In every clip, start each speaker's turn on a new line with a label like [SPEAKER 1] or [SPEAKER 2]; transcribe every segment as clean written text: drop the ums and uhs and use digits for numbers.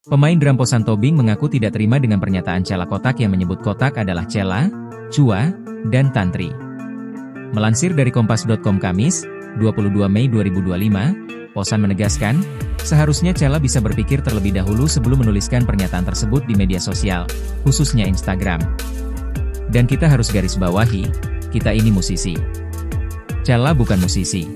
[SPEAKER 1] Pemain drum Posan Tobing mengaku tidak terima dengan pernyataan Cella Kotak yang menyebut Kotak adalah Cella, Cua, dan Tantri. Melansir dari Kompas.com Kamis, 22 Mei 2025, Posan menegaskan, seharusnya Cella bisa berpikir terlebih dahulu sebelum menuliskan pernyataan tersebut di media sosial, khususnya Instagram. Dan kita harus garis bawahi, kita ini musisi. Cella bukan musisi.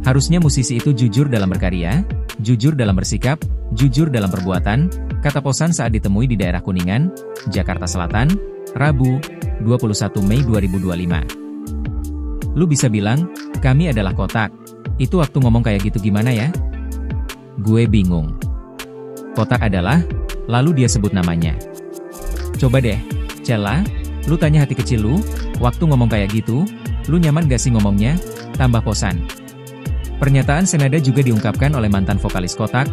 [SPEAKER 1] Harusnya musisi itu jujur dalam berkarya, jujur dalam bersikap, jujur dalam perbuatan, kata Posan saat ditemui di daerah Kuningan, Jakarta Selatan, Rabu, 21 Mei 2025. Lu bisa bilang, kami adalah Kotak. Itu waktu ngomong kayak gitu gimana ya? Gue bingung. Kotak adalah, lalu dia sebut namanya. Coba deh, Cella, lu tanya hati kecil lu, waktu ngomong kayak gitu, lu nyaman gak sih ngomongnya? Tambah Posan. Pernyataan senada juga diungkapkan oleh mantan vokalis Kotak,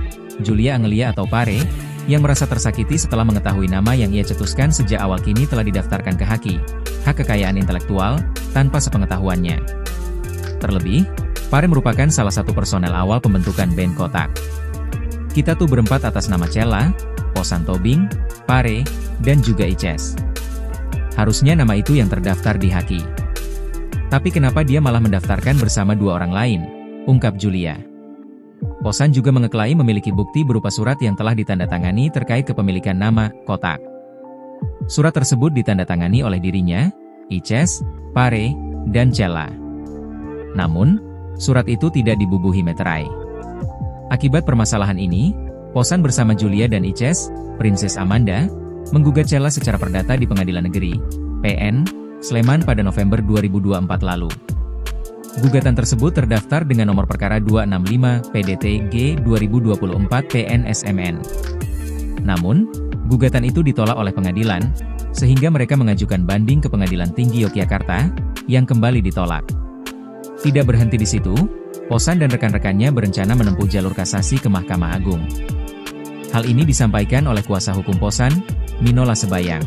[SPEAKER 1] Julia Angelia atau Pare, yang merasa tersakiti setelah mengetahui nama yang ia cetuskan sejak awal kini telah didaftarkan ke HAKI, hak kekayaan intelektual, tanpa sepengetahuannya. Terlebih, Pare merupakan salah satu personel awal pembentukan band Kotak. Kita tuh berempat atas nama Cella, Posan Tobing, Pare, dan juga Ices. Harusnya nama itu yang terdaftar di HAKI. Tapi kenapa dia malah mendaftarkan bersama dua orang lain? Ungkap Julia. Posan juga mengeklaim memiliki bukti berupa surat yang telah ditandatangani terkait kepemilikan nama Kotak. Surat tersebut ditandatangani oleh dirinya, Ices, Pare, dan Cella. Namun, surat itu tidak dibubuhi meterai. Akibat permasalahan ini, Posan bersama Julia dan Ices, Princess Amanda, menggugat Cella secara perdata di Pengadilan Negeri, PN, Sleman pada November 2024 lalu. Gugatan tersebut terdaftar dengan nomor perkara 265 PDT-G 2024 PN-SMN. Namun, gugatan itu ditolak oleh pengadilan, sehingga mereka mengajukan banding ke Pengadilan Tinggi Yogyakarta, yang kembali ditolak. Tidak berhenti di situ, Posan dan rekan-rekannya berencana menempuh jalur kasasi ke Mahkamah Agung. Hal ini disampaikan oleh kuasa hukum Posan, Minola Sebayang.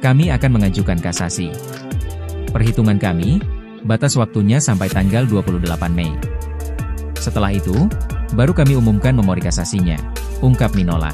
[SPEAKER 1] Kami akan mengajukan kasasi. Perhitungan kami, batas waktunya sampai tanggal 28 Mei. Setelah itu, baru kami umumkan memori kasasinya, ungkap Minola.